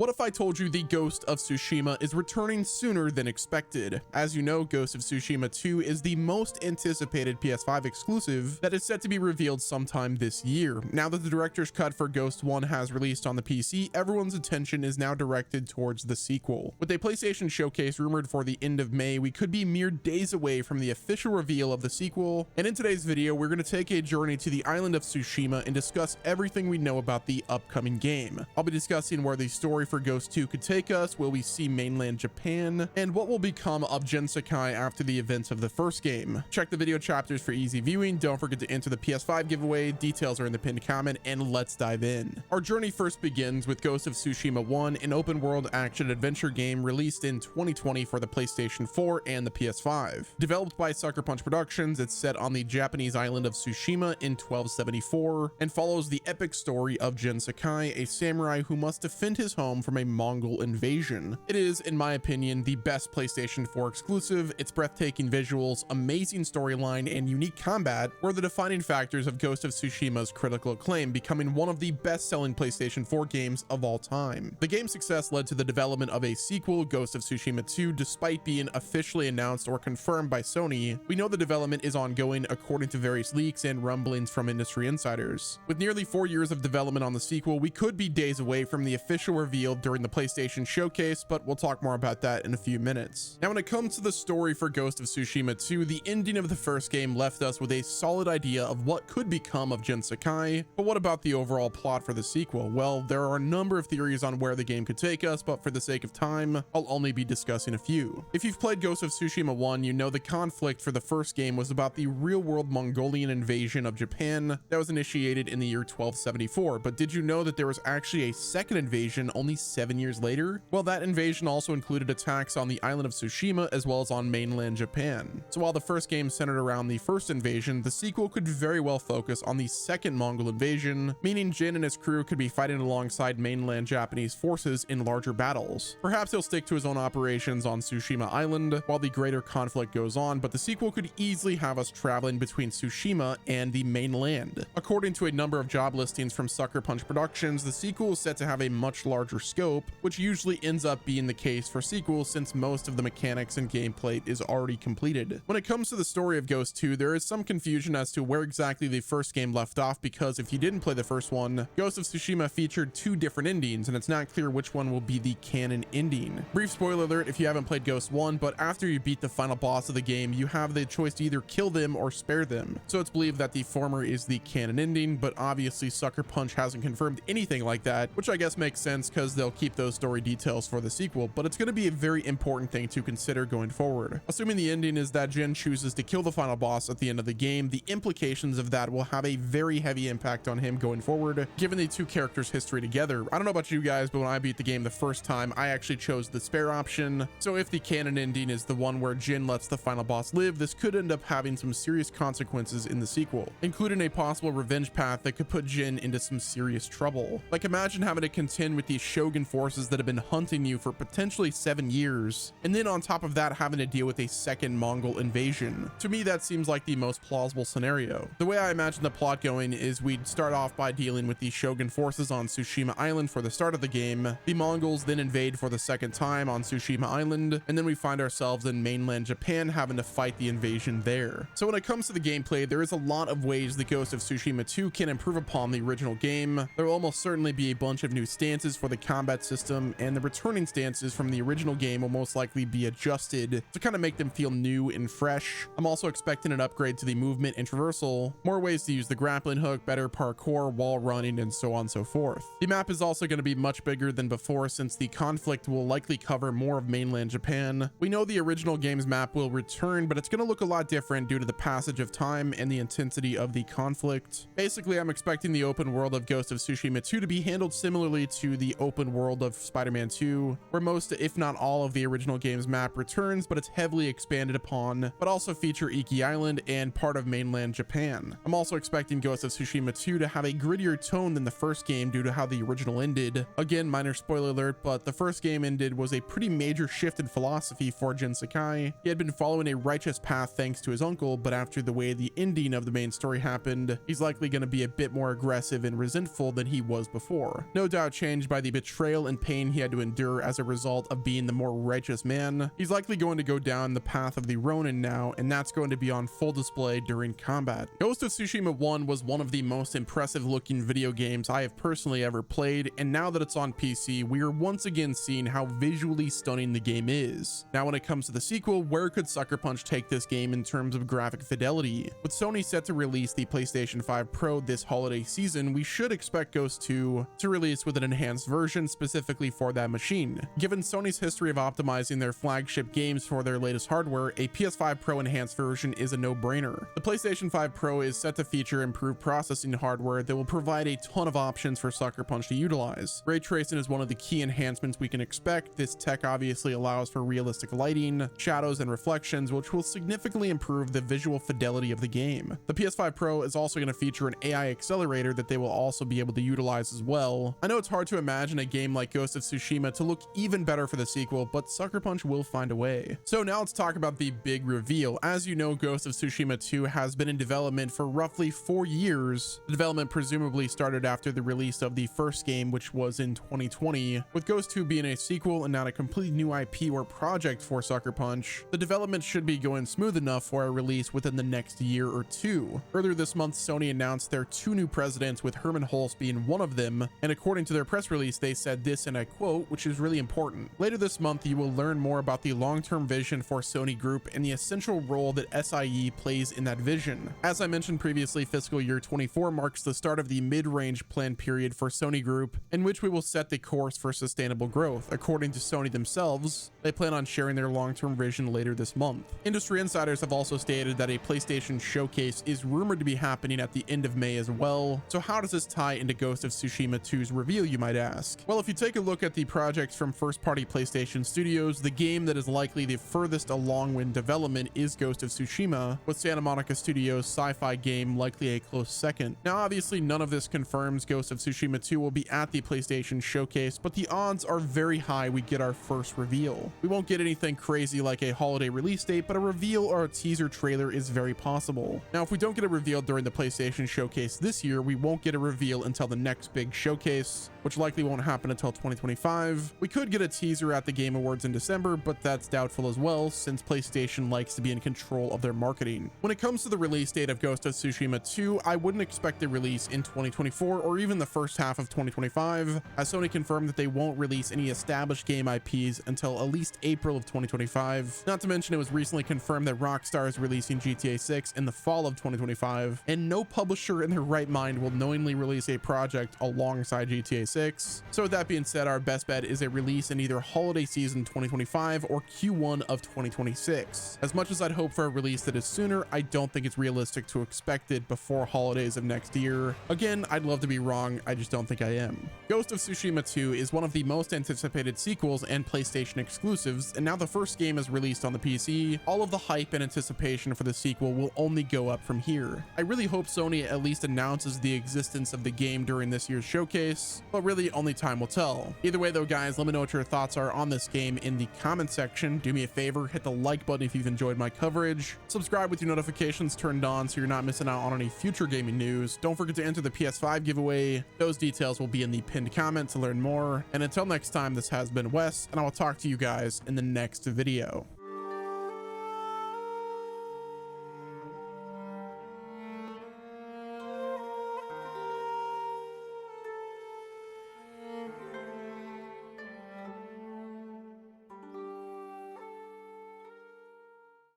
What if I told you the Ghost of Tsushima is returning sooner than expected? As you know, Ghost of Tsushima 2 is the most anticipated PS5 exclusive that is set to be revealed sometime this year. Now that the director's cut for Ghost 1 has released on the PC, everyone's attention is now directed towards the sequel. With a PlayStation showcase rumored for the end of May, we could be mere days away from the official reveal of the sequel, and in today's video, we're going to take a journey to the island of Tsushima and discuss everything we know about the upcoming game. I'll be discussing where the story for Ghost 2 could take us, will we see mainland Japan, and what will become of Sakai after the events of the first game. Check the video chapters for easy viewing. Don't forget to enter the PS5 giveaway. Details are in the pinned comment, and let's dive in. Our journey first begins with Ghost of Tsushima 1, an open world action adventure game released in 2020 for the PlayStation 4 and the PS5. Developed by Sucker Punch Productions, it's set on the Japanese island of Tsushima in 1274 and follows the epic story of Sakai, a samurai who must defend his home from a Mongol invasion. It is, in my opinion, the best PlayStation 4 exclusive. Its breathtaking visuals, amazing storyline, and unique combat were the defining factors of Ghost of Tsushima's critical acclaim, becoming one of the best-selling PlayStation 4 games of all time. The game's success led to the development of a sequel, Ghost of Tsushima 2, despite being officially announced or confirmed by Sony. We know the development is ongoing according to various leaks and rumblings from industry insiders. With nearly 4 years of development on the sequel, we could be days away from the official reveal during the PlayStation showcase, but we'll talk more about that in a few minutes. Now, when it comes to the story for Ghost of Tsushima 2, the ending of the first game left us with a solid idea of what could become of Sakai, but what about the overall plot for the sequel? Well, there are a number of theories on where the game could take us, but for the sake of time, I'll only be discussing a few. If you've played Ghost of Tsushima 1, you know the conflict for the first game was about the real-world Mongolian invasion of Japan that was initiated in the year 1274, but did you know that there was actually a second invasion only 7 years later? Well, that invasion also included attacks on the island of Tsushima as well as on mainland Japan. So while the first game centered around the first invasion, the sequel could very well focus on the second Mongol invasion, meaning Jin and his crew could be fighting alongside mainland Japanese forces in larger battles. Perhaps he'll stick to his own operations on Tsushima Island while the greater conflict goes on, but the sequel could easily have us traveling between Tsushima and the mainland. According to a number of job listings from Sucker Punch Productions, the sequel is set to have a much larger scope, which usually ends up being the case for sequels since most of the mechanics and gameplay is already completed. When it comes to the story of Ghost 2, there is some confusion as to where exactly the first game left off, because if you didn't play the first one, Ghost of Tsushima featured two different endings, and it's not clear which one will be the canon ending. Brief spoiler alert if you haven't played Ghost 1, but after you beat the final boss of the game, you have the choice to either kill them or spare them. So it's believed that the former is the canon ending, but obviously Sucker Punch hasn't confirmed anything like that, which I guess makes sense because they'll keep those story details for the sequel, but it's going to be a very important thing to consider going forward. Assuming the ending is that Jin chooses to kill the final boss at the end of the game, the implications of that will have a very heavy impact on him going forward, given the two characters' history together. I don't know about you guys, but when I beat the game the first time, I actually chose the spare option. So if the canon ending is the one where Jin lets the final boss live, this could end up having some serious consequences in the sequel, including a possible revenge path that could put Jin into some serious trouble. Like, imagine having to contend with these Shogun forces that have been hunting you for potentially 7 years, and then on top of that having to deal with a second Mongol invasion. To me, that seems like the most plausible scenario. The way I imagine the plot going is we'd start off by dealing with the Shogun forces on Tsushima Island for the start of the game. The Mongols then invade for the second time on Tsushima Island, and then we find ourselves in mainland Japan having to fight the invasion there. So when it comes to the gameplay, there is a lot of ways the Ghost of Tsushima 2 can improve upon the original game. There will almost certainly be a bunch of new stances for the combat system, and the returning stances from the original game will most likely be adjusted to kind of make them feel new and fresh. I'm also expecting an upgrade to the movement and traversal, more ways to use the grappling hook, better parkour, wall running, and so on and so forth. The map is also going to be much bigger than before since the conflict will likely cover more of mainland Japan. We know the original game's map will return, but it's going to look a lot different due to the passage of time and the intensity of the conflict. Basically, I'm expecting the open world of Ghost of Tsushima 2 to be handled similarly to the open world of Spider-Man 2, where most, if not all, of the original game's map returns, but it's heavily expanded upon, but also feature Iki Island and part of mainland Japan. I'm also expecting Ghost of Tsushima 2 to have a grittier tone than the first game due to how the original ended. Again, minor spoiler alert, but the first game ended was a pretty major shift in philosophy for Sakai. He had been following a righteous path thanks to his uncle, but after the way the ending of the main story happened, he's likely going to be a bit more aggressive and resentful than he was before. No doubt changed by the betrayal betrayal and pain he had to endure as a result of being the more righteous man. He's likely going to go down the path of the Ronin now, and that's going to be on full display during combat. Ghost of Tsushima 1 was one of the most impressive looking video games I have personally ever played, and now that it's on PC, we are once again seeing how visually stunning the game is. Now when it comes to the sequel, where could Sucker Punch take this game in terms of graphic fidelity? With Sony set to release the PlayStation 5 Pro this holiday season, we should expect Ghost 2 to release with an enhanced version specifically for that machine. Given Sony's history of optimizing their flagship games for their latest hardware, a PS5 Pro enhanced version is a no-brainer. The PlayStation 5 Pro is set to feature improved processing hardware that will provide a ton of options for Sucker Punch to utilize. Ray tracing is one of the key enhancements we can expect. This tech obviously allows for realistic lighting, shadows, and reflections, which will significantly improve the visual fidelity of the game. The PS5 Pro is also going to feature an AI accelerator that they will also be able to utilize as well. I know it's hard to imagine a game like Ghost of Tsushima to look even better for the sequel, but Sucker Punch will find a way. So now let's talk about the big reveal. As you know, Ghost of Tsushima 2 has been in development for roughly 4 years. The development presumably started after the release of the first game, which was in 2020. With Ghost 2 being a sequel and not a completely new IP or project for Sucker Punch, the development should be going smooth enough for a release within the next year or two. Earlier this month, Sony announced their 2 new presidents, with Herman Hulst being one of them, and according to their press release, they said this, and I quote, which is really important: "Later this month, you will learn more about the long-term vision for Sony Group and the essential role that SIE plays in that vision. As I mentioned previously, fiscal year 24 marks the start of the mid-range plan period for Sony Group, in which we will set the course for sustainable growth. According to Sony themselves, they plan on sharing their long-term vision later this month." Industry insiders have also stated that a PlayStation showcase is rumored to be happening at the end of May as well. So how does this tie into Ghost of Tsushima 2's reveal, you might ask? Well, if you take a look at the projects from first-party PlayStation studios, the game that is likely the furthest along in development is Ghost of Tsushima, with Santa Monica Studios' sci-fi game likely a close second. Now, obviously, none of this confirms Ghost of Tsushima 2 will be at the PlayStation showcase, but the odds are very high we get our first reveal. We won't get anything crazy like a holiday release date, but a reveal or a teaser trailer is very possible. Now, if we don't get a reveal during the PlayStation showcase this year, we won't get a reveal until the next big showcase, which likely won't happen until 2025. We could get a teaser at the Game Awards in December, but that's doubtful as well, since PlayStation likes to be in control of their marketing. When it comes to the release date of Ghost of Tsushima 2, I wouldn't expect a release in 2024 or even the first half of 2025, as Sony confirmed that they won't release any established game IPs until at least April of 2025. Not to mention, it was recently confirmed that Rockstar is releasing GTA 6 in the fall of 2025, and no publisher in their right mind will knowingly release a project alongside GTA 6. So with that being said, our best bet is a release in either holiday season 2025 or Q1 of 2026. As much as I'd hope for a release that is sooner, I don't think it's realistic to expect it before holidays of next year. Again, I'd love to be wrong, I just don't think I am. Ghost of Tsushima 2 is one of the most anticipated sequels and PlayStation exclusives, and now the first game is released on the PC. All of the hype and anticipation for the sequel will only go up from here. I really hope Sony at least announces the existence of the game during this year's showcase, but really only time will tell. Either way though, guys, let me know what your thoughts are on this game in the comment section. Do me a favor, hit the like button if you've enjoyed my coverage. Subscribe with your notifications turned on so you're not missing out on any future gaming news. Don't forget to enter the PS5 giveaway. Those details will be in the pinned comment to learn more. And until next time, this has been Wes, and I will talk to you guys in the next video.